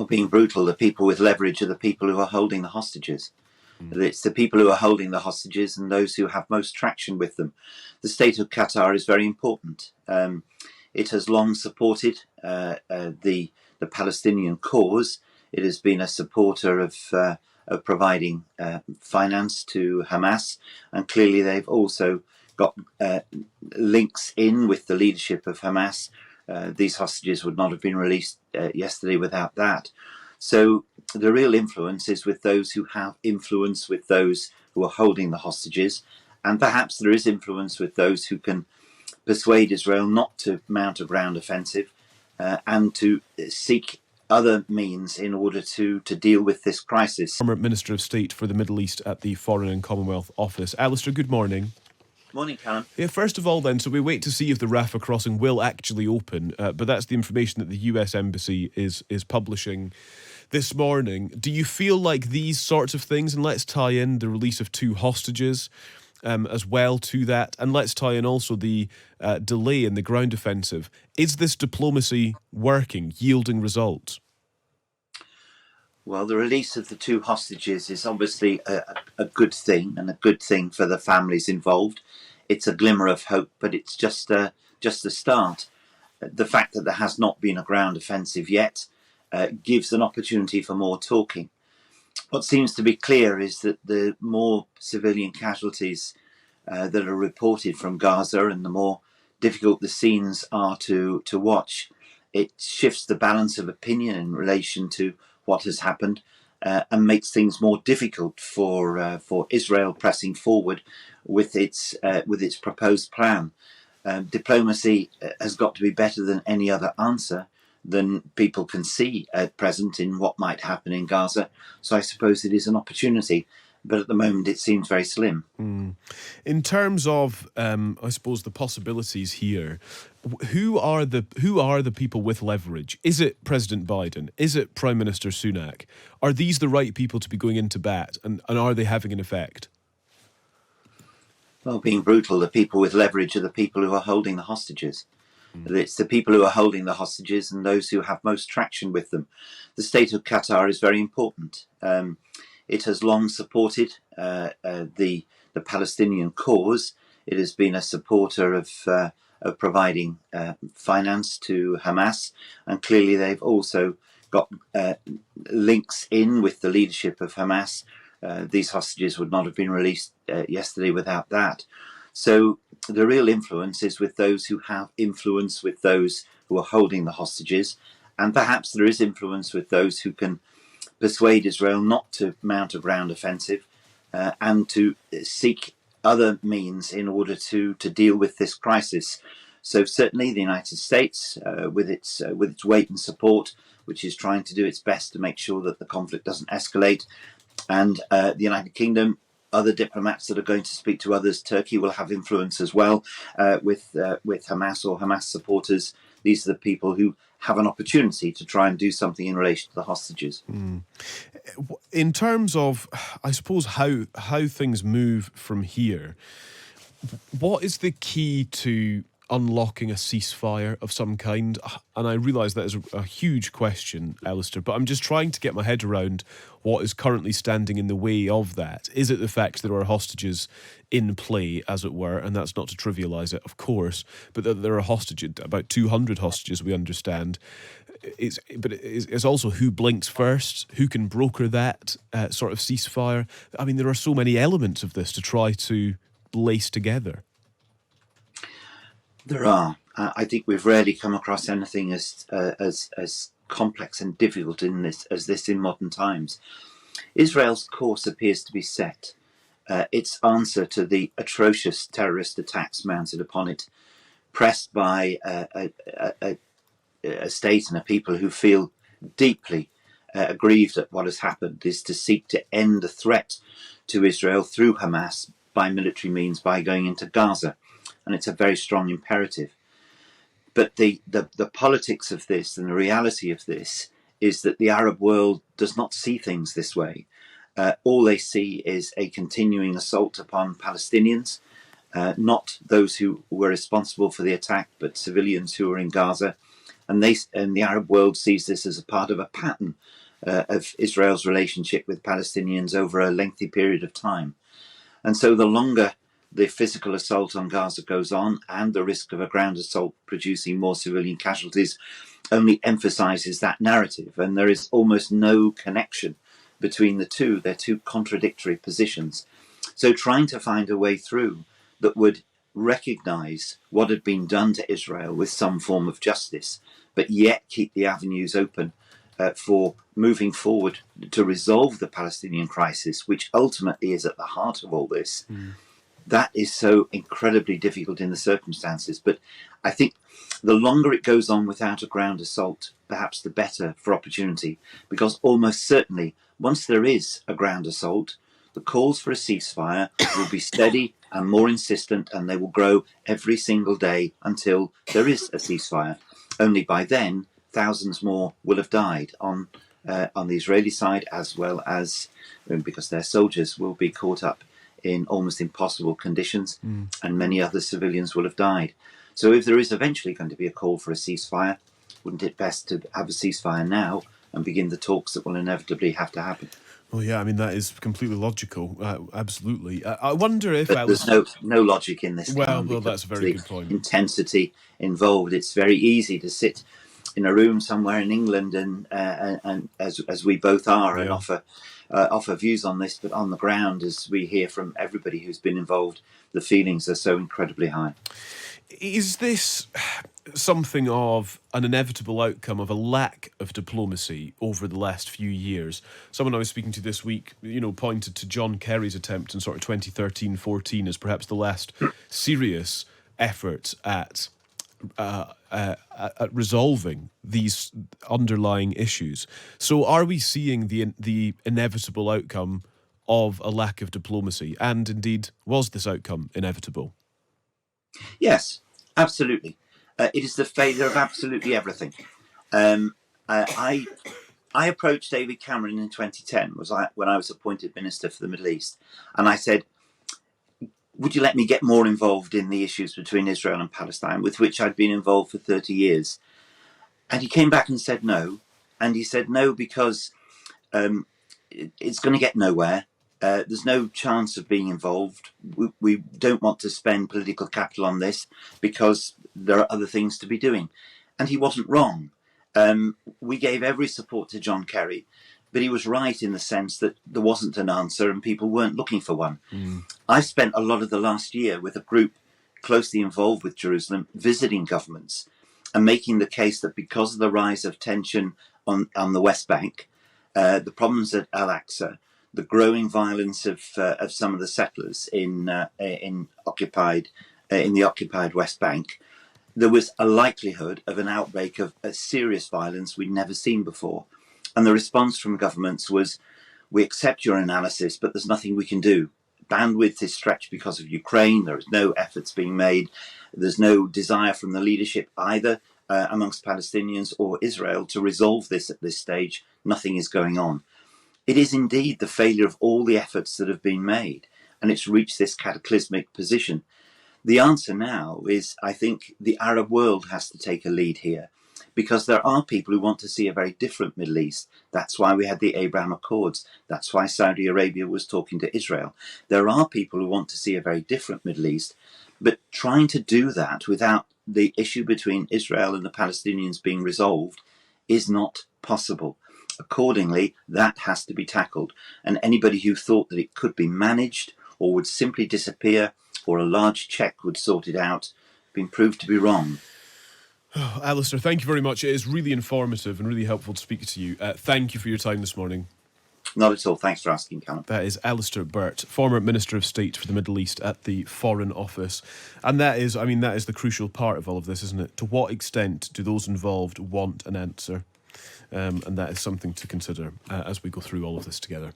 being brutal, the people with leverage are the people who are holding the hostages. It's the people who are holding the hostages and those who have most traction with them. The state of Qatar is very important. It has long supported the Palestinian cause. It has been a supporter of providing finance to Hamas, and clearly they've also got links in with the leadership of Hamas. These hostages would not have been released yesterday without that. So the real influence is with those who have influence with those who are holding the hostages, and perhaps there is influence with those who can persuade Israel not to mount a ground offensive and to seek other means in order to deal with this crisis. Former Minister of State for the Middle East at the Foreign and Commonwealth Office. Alistair, good morning. Morning, Callum. Yeah, first of all then, so we wait to see if the Rafah crossing will actually open, but that's the information that the US Embassy is publishing this morning. Do you feel like these sorts of things, and let's tie in the release of 2 hostages as well to that, and let's tie in also the delay in the ground offensive, is this diplomacy working, yielding results? Well, the release of the 2 hostages is obviously a good thing, and a good thing for the families involved. It's a glimmer of hope, but it's just a start. The fact that there has not been a ground offensive yet gives an opportunity for more talking. What seems to be clear is that the more civilian casualties that are reported from Gaza, and the more difficult the scenes are to watch, it shifts the balance of opinion in relation to what has happened, and makes things more difficult for Israel pressing forward with its proposed plan. Diplomacy has got to be better than any other answer than people can see at present in what might happen in Gaza. So I suppose it is an opportunity, but at the moment it seems very slim. In terms of, I suppose, the possibilities here, who are the people with leverage? Is it President Biden? Is it Prime Minister Sunak? Are these the right people to be going into bat, and are they having an effect? Well, being brutal, the people with leverage are the people who are holding the hostages. It's the people who are holding the hostages and those who have most traction with them. The state of Qatar is very important. It has long supported the Palestinian cause. It has been a supporter of providing finance to Hamas, and clearly they've also got links in with the leadership of Hamas. These hostages would not have been released yesterday without that. So the real influence is with those who have influence with those who are holding the hostages, and perhaps there is influence with those who can persuade Israel not to mount a ground offensive and to seek other means in order to deal with this crisis. So certainly the United States, with its weight and support, which is trying to do its best to make sure that the conflict doesn't escalate, and the United Kingdom, other diplomats that are going to speak to others. Turkey will have influence as well with Hamas or Hamas supporters. These are the people who have an opportunity to try and do something in relation to the hostages. In terms of, I suppose, how things move from here, what is the key to unlocking a ceasefire of some kind? And I realise that is a huge question, Alistair, but I'm just trying to get my head around what is currently standing in the way of that. Is it the fact there are hostages in play, as it were, and that's not to trivialise it, of course, but that there are hostages, about 200 hostages, we understand. It's also who blinks first, who can broker that sort of ceasefire. I mean, there are so many elements of this to try to lace together. There are. I think we've rarely come across anything as complex and difficult as this in modern times. Israel's course appears to be set. Its answer to the atrocious terrorist attacks mounted upon it, pressed by a state and a people who feel deeply aggrieved at what has happened, is to seek to end the threat to Israel through Hamas by military means, by going into Gaza. And it's a very strong imperative. But the politics of this and the reality of this is that the Arab world does not see things this way. All they see is a continuing assault upon Palestinians, not those who were responsible for the attack, but civilians who are in Gaza. and the Arab world sees this as a part of a pattern of Israel's relationship with Palestinians over a lengthy period of time. And so the longer the physical assault on Gaza goes on, and the risk of a ground assault producing more civilian casualties only emphasizes that narrative. And there is almost no connection between the two. They're two contradictory positions. So trying to find a way through that would recognize what had been done to Israel with some form of justice, but yet keep the avenues open for moving forward to resolve the Palestinian crisis, which ultimately is at the heart of all this. That is so incredibly difficult in the circumstances. But I think the longer it goes on without a ground assault, perhaps the better for opportunity, because almost certainly once there is a ground assault, the calls for a ceasefire will be steady and more insistent, and they will grow every single day until there is a ceasefire. Only by then, thousands more will have died on the Israeli side, as well as because their soldiers will be caught up in almost impossible conditions, and many other civilians will have died. So if there is eventually going to be a call for a ceasefire, wouldn't it best to have a ceasefire now and begin the talks that will inevitably have to happen? Well, yeah, I mean, that is completely logical. Absolutely. I wonder if... But there's no logic in this. Well, that's a very good point. Intensity involved. It's very easy to sit in a room somewhere in England and as we both are, and offer views on this, but on the ground, as we hear from everybody who's been involved, the feelings are so incredibly high. Is this something of an inevitable outcome of a lack of diplomacy over the last few years? Someone I was speaking to this week, pointed to John Kerry's attempt in sort of 2013-14 as perhaps the last serious effort at resolving these underlying issues. So are we seeing the inevitable outcome of a lack of diplomacy? And indeed, was this outcome inevitable? Yes, absolutely. It is the failure of absolutely everything. I approached David Cameron in 2010, when I was appointed Minister for the Middle East, and I said, would you let me get more involved in the issues between Israel and Palestine, with which I'd been involved for 30 years? And he came back and said no. And he said no because it's going to get nowhere. There's no chance of being involved. We don't want to spend political capital on this because there are other things to be doing. And he wasn't wrong. We gave every support to John Kerry, but he was right in the sense that there wasn't an answer and people weren't looking for one. I spent a lot of the last year with a group closely involved with Jerusalem, visiting governments and making the case that because of the rise of tension on the West Bank, the problems at Al-Aqsa, the growing violence of some of the settlers in the occupied West Bank, there was a likelihood of an outbreak of a serious violence we'd never seen before. And the response from governments was, we accept your analysis, but there's nothing we can do. Bandwidth is stretched because of Ukraine. There is no efforts being made. There's no desire from the leadership either amongst Palestinians or Israel to resolve this at this stage. Nothing is going on. It is indeed the failure of all the efforts that have been made, and it's reached this cataclysmic position. The answer now is, I think, the Arab world has to take a lead here, because there are people who want to see a very different Middle East. That's why we had the Abraham Accords. That's why Saudi Arabia was talking to Israel. There are people who want to see a very different Middle East, but trying to do that without the issue between Israel and the Palestinians being resolved is not possible. Accordingly, that has to be tackled. And anybody who thought that it could be managed or would simply disappear or a large check would sort it out, been proved to be wrong. Oh, Alistair, thank you very much. It is really informative and really helpful to speak to you. Thank you for your time this morning. Not at all. Thanks for asking, Callum. That is Alistair Burt, former Minister of State for the Middle East at the Foreign Office. And that is the crucial part of all of this, isn't it? To what extent do those involved want an answer? And that is something to consider as we go through all of this together.